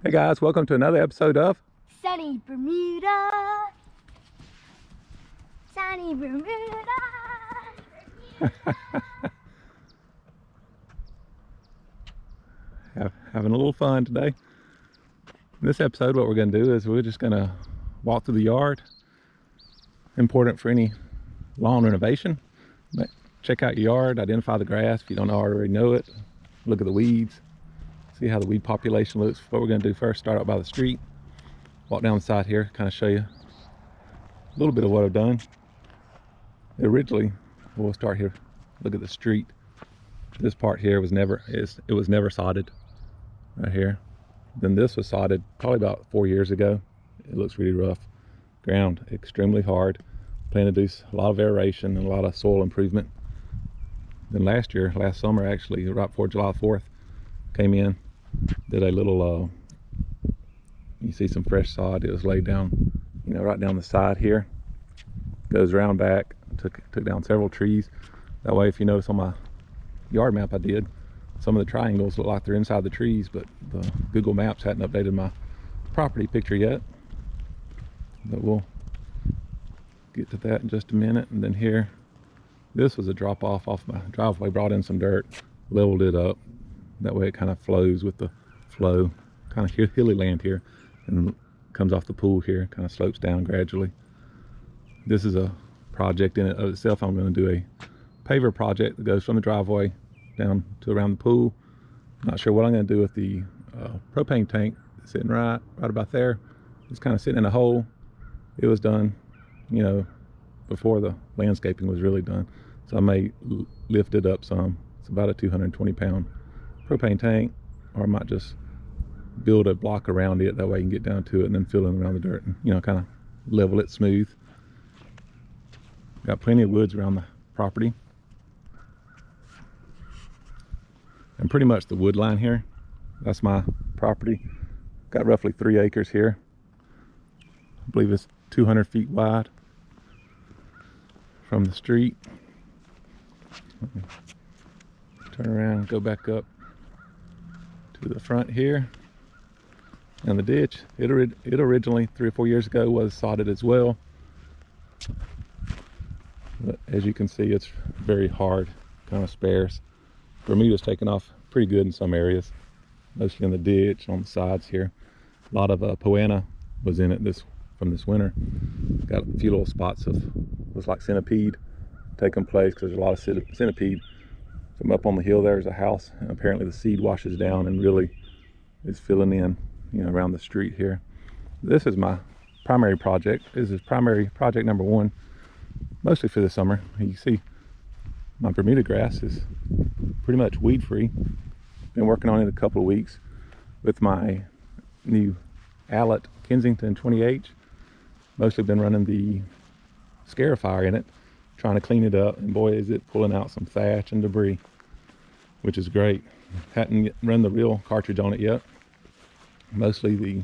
Hey guys, welcome to another episode of Sunny Bermuda. Sunny Bermuda. Having a little fun today. In this episode, what we're going to do is we're just going to walk through the yard. Important for any lawn renovation. But check out your yard, identify the grass if you don't already know it. Look at the weeds, see how the weed population looks. What we're going to do first, start out by the street, walk down the side here, kind of show you a little bit of what I've done. Originally, we'll start here. Look at the street. This part here was never sodded right here. Then this was sodded probably about 4 years ago. It looks really rough. Ground extremely hard. Plan to do a lot of aeration and a lot of soil improvement. Then last summer actually, right before July 4th, came in, did a little, you see some fresh sod. It was laid down, right down the side here. Goes around back, took down several trees. That way, if you notice on my yard map I did, some of the triangles look like they're inside the trees, but the Google Maps hadn't updated my property picture yet. But we'll get to that in just a minute. And then here, this was a drop off my driveway, brought in some dirt, leveled it up. That way it kind of flows with the flow. Kind of hilly land here, and comes off the pool here, kind of slopes down gradually. This is a project in and of itself. I'm going to do a paver project that goes from the driveway down to around the pool. Not sure what I'm going to do with the propane tank sitting right about there. It's kind of sitting in a hole. It was done, before the landscaping was really done. So I may lift it up some. It's about a 220-pound propane tank, or I might just build a block around it. That way you can get down to it and then fill in around the dirt and, kind of level it smooth. Got plenty of woods around the property. And pretty much the wood line here, that's my property. Got roughly 3 acres here. I believe it's 200 feet wide from the street. Turn around and go back up to the front here. And the ditch, it originally 3 or 4 years ago was sodded as well. But as you can see, it's very hard, kind of sparse. Bermuda's taken off pretty good in some areas, mostly in the ditch, on the sides here. A lot of poana was in it from this winter. Got a few little spots of, looks like centipede taking place, because there's a lot of centipede. From up on the hill there's a house, and apparently the seed washes down and really is filling in, around the street here. This is my primary project. This is primary project number 1, mostly for the summer. You see my Bermuda grass is pretty much weed free. Been working on it a couple of weeks with my new Allet Kensington 20H. Mostly been running the Scarifier in it, trying to clean it up, and boy is it pulling out some thatch and debris, which is great. Hadn't run the real cartridge on it yet. Mostly the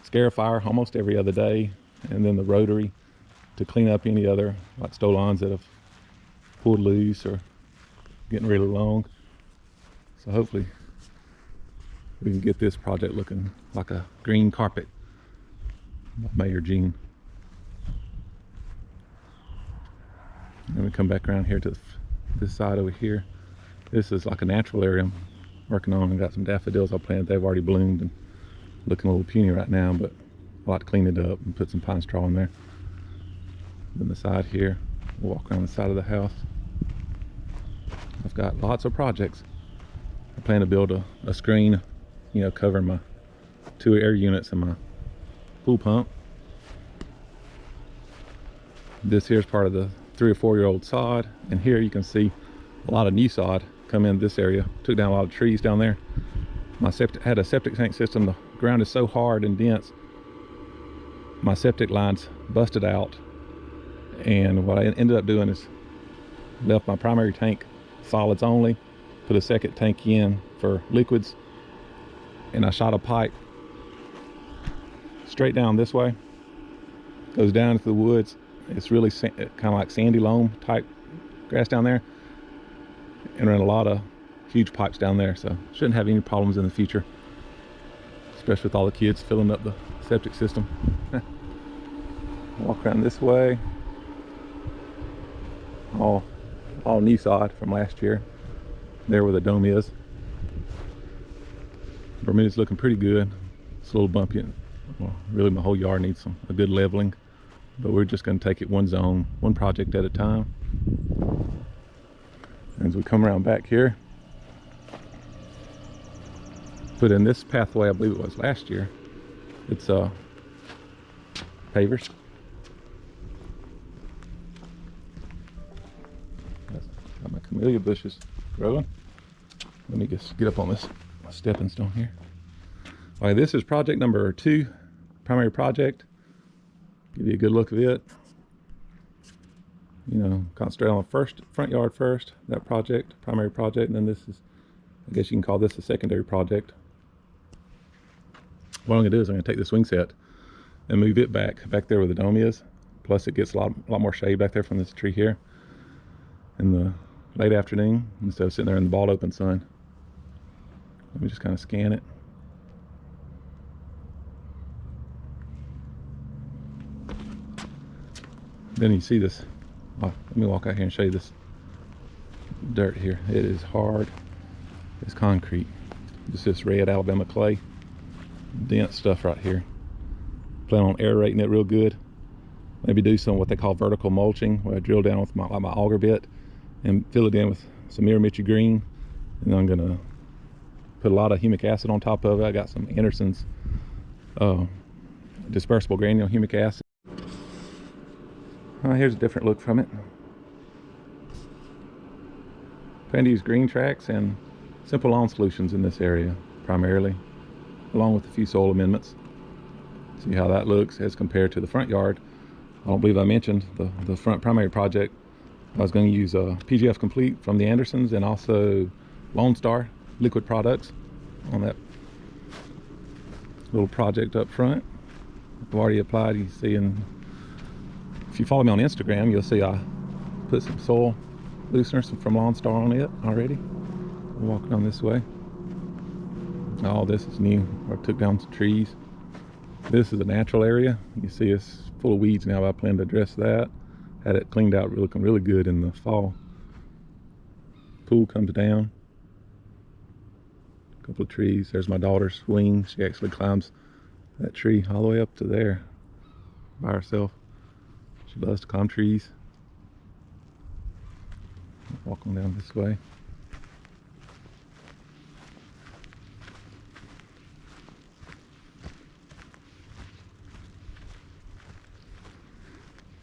Scarifier almost every other day, and then the rotary to clean up any other like stolons that have pulled loose or getting really long. So hopefully we can get this project looking like a green carpet. Mayor Jean. And we come back around here to this side over here. This is like a natural area I'm working on. I've got some daffodils I planted. They've already bloomed and looking a little puny right now, but I like to clean it up and put some pine straw in there. Then the side here, we'll walk around the side of the house. I've got lots of projects. I plan to build a screen, covering my 2 air units and my pool pump. This here is part of the 3 or 4 year old sod, and here you can see a lot of new sod come in this area. Took down a lot of trees down there. My had a septic tank system. The ground is so hard and dense, my septic lines busted out, and what I ended up doing is left my primary tank solids only, put a second tank in for liquids, and I shot a pipe straight down this way, goes down into the woods. It's really kind of like sandy loam type grass down there, and ran a lot of huge pipes down there, so shouldn't have any problems in the future. especially with all the kids filling up the septic system. Walk around this way. All new sod from last year. There where the dome is. Bermuda's looking pretty good. It's a little bumpy. Well, really my whole yard needs a good leveling, but we're just going to take it one zone, one project at a time. As we come around back here, put in this pathway, I believe it was last year. It's pavers. Got my camellia bushes growing. Let me just get up on this stepping stone here. All right, this is project number 2, primary project. Give you a good look of it. You know, concentrate on the front yard first, that project, primary project, and then this is, I guess you can call this a secondary project. What I'm gonna do is I'm gonna take the swing set and move it back there where the dome is. Plus it gets a lot more shade back there from this tree here in the late afternoon instead of sitting there in the bald open sun. Let me just kind of scan it. Then you see this. Oh, let me walk out here and show you this dirt here. It is hard. It's concrete. It's this red Alabama clay. Dense stuff right here. Plan on aerating it real good. Maybe do some what they call vertical mulching, where I drill down with my auger bit and fill it in with some Miramichi green. And I'm gonna put a lot of humic acid on top of it. I got some Anderson's dispersible granule humic acid. Here's a different look from it. Plan to use green tracks and simple lawn solutions in this area primarily, along with a few soil amendments. See how that looks as compared to the front yard. I don't believe I mentioned the front primary project. I was going to use PGF Complete from the Andersons and also Lone Star liquid products on that little project up front. I've already applied. You see, if you follow me on Instagram, you'll see I put some soil looseners from Lone Star on it already. I'm walking on this way. All this is new. I took down some trees. This is a natural area. You see it's full of weeds now. I plan to address that. Had it cleaned out, looking really good in the fall. Pool comes down. A couple of trees. There's my daughter's wing. She actually climbs that tree all the way up to there by herself. She loves to climb trees. Walking down this way.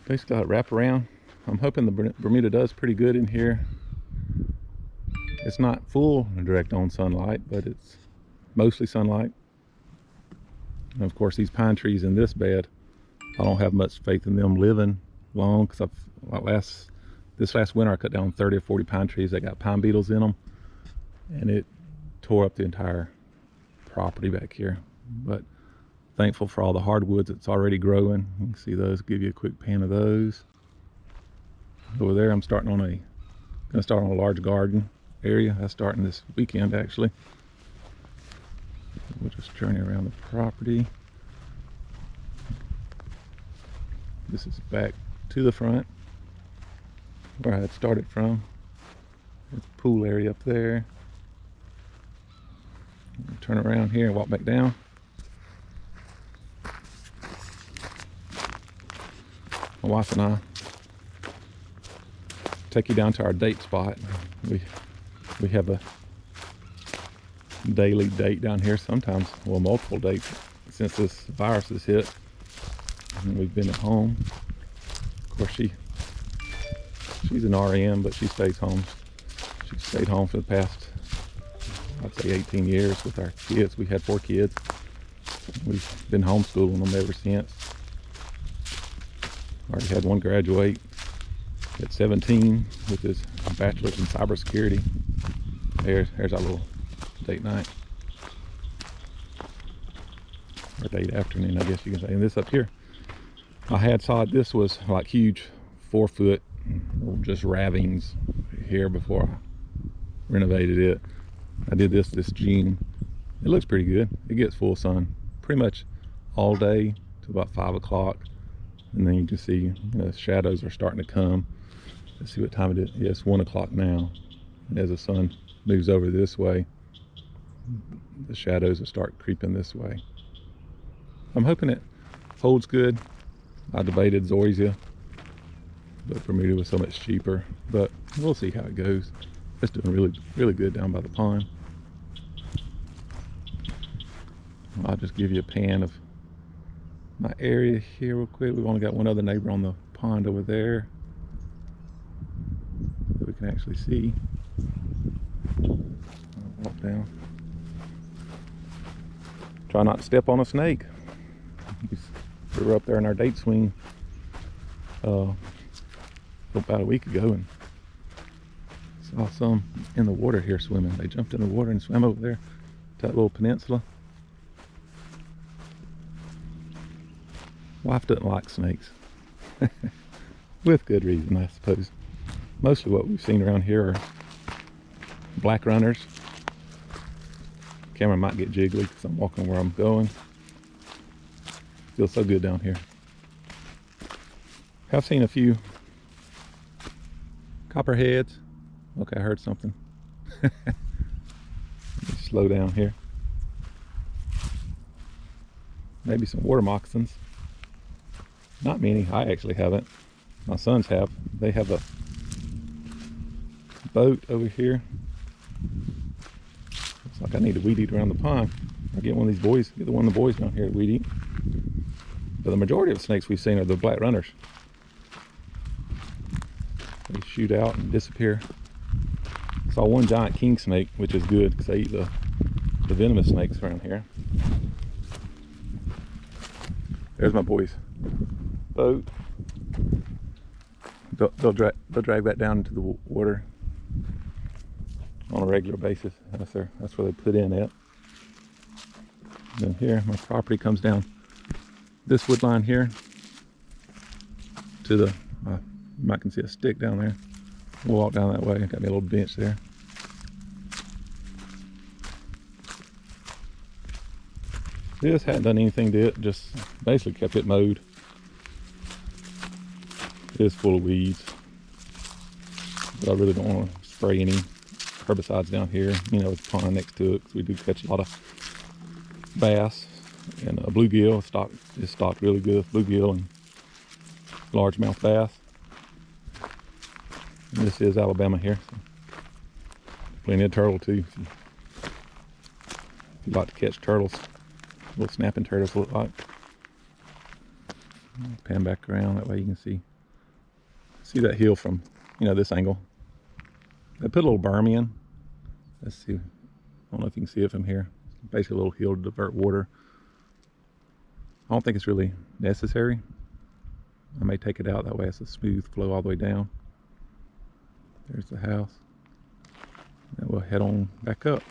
Basically got a wrap around. I'm hoping the Bermuda does pretty good in here. It's not full direct on sunlight, but it's mostly sunlight. And of course these pine trees in this bed, I don't have much faith in them living long, because this last winter I cut down 30 or 40 pine trees that got pine beetles in them, and it tore up the entire property back here. But thankful for all the hardwoods that's already growing. You can see those. Give you a quick pan of those. Over there, I'm gonna start on a large garden area. I'm starting this weekend actually. We'll just journey around the property. This is back to the front where I had started from. There's a pool area up there. Turn around here and walk back down. My wife and I take you down to our date spot. We have a daily date down here, sometimes, well, multiple dates since this virus has hit. And we've been at home. Of course, she's an RN, but she stays home. She stayed home for the past, I'd say 18 years with our kids. We had 4 kids. We've been homeschooling them ever since. Already had one graduate at 17 with his bachelor's in cybersecurity. There's our little date night. Or date afternoon, I guess you can say. And this up here, I had saw this was like huge 4-foot just ravings here before I renovated it. I did this June. It looks pretty good. It gets full sun pretty much all day to about 5 o'clock. And then you can see, you know, shadows are starting to come. Let's see what time it is. Yeah, it's 1 o'clock now. And as the sun moves over this way, the shadows will start creeping this way. I'm hoping it holds good. I debated Zoysia, but Bermuda was so much cheaper. But we'll see how it goes. It's doing really, really good down by the pond. I'll just give you a pan of my area here real quick. We've only got one other neighbor on the pond over there that we can actually see. I'll walk down. Try not to step on a snake. We were up there in our date swing about a week ago and saw some in the water here swimming. They jumped in the water and swam over there to that little peninsula. Wife doesn't like snakes. With good reason, I suppose. Mostly what we've seen around here are black runners. Camera might get jiggly because I'm walking where I'm going. Feels so good down here. I've seen a few copperheads. Okay, I heard something. Let me slow down here. Maybe some water moccasins. Not many. I actually haven't. My sons have. They have a boat over here. Looks like I need to weed eat around the pond. I'll get one of these boys, get one of the boys down here to weed eat. But the majority of snakes we've seen are the black runners. They shoot out and disappear. Saw one giant king snake, which is good because they eat the venomous snakes around here. There's my boys' boat. They'll drag that down into the water on a regular basis. That's where they put in at. And then here, my property comes down this wood line here to the, you might can see a stick down there. We'll walk down that way. Got me a little bench there. This hadn't done anything to it, just basically kept it mowed. It is full of weeds, but I really don't want to spray any herbicides down here. You know, it's a pond next to it because we do catch a lot of bass and bluegill. Is stocked really good, bluegill and largemouth bass. And this is Alabama here, so plenty of turtle too. If you like to catch turtles, little snapping turtles look like. Pan back around that way you can see that hill from, you know, this angle. They put a little berm in. Let's see. I don't know if you can see it from here. It's basically a little hill to divert water. I don't think it's really necessary. I may take it out, that way it's a smooth flow all the way down. There's the house. Then we'll head on back up.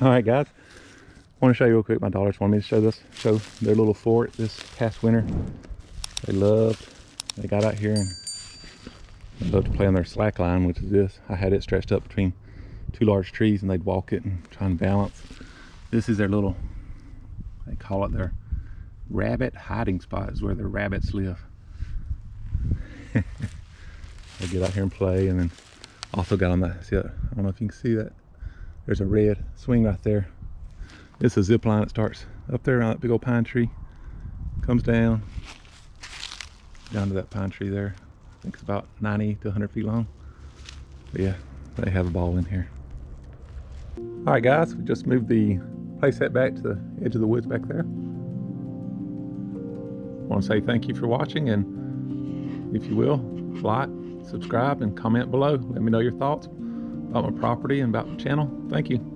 All right, guys. I want to show you real quick. My daughters wanted me to show their little fort this past winter. They got out here and they loved to play on their slack line, which is this. I had it stretched up between two large trees and they'd walk it and try and balance. This is their little, they call it their rabbit hiding spot, is where their rabbits live. They get out here and play, and then also got on that, see that, I don't know if you can see that. There's a red swing right there. It's a zip line that starts up there around that big old pine tree, comes down to that pine tree there. I think it's about 90 to 100 feet long. But yeah, they have a ball in here. All right, guys, we just moved the playset back to the edge of the woods back there. I want to say thank you for watching, and if you will, like, subscribe, and comment below. Let me know your thoughts about my property and about the channel. Thank you.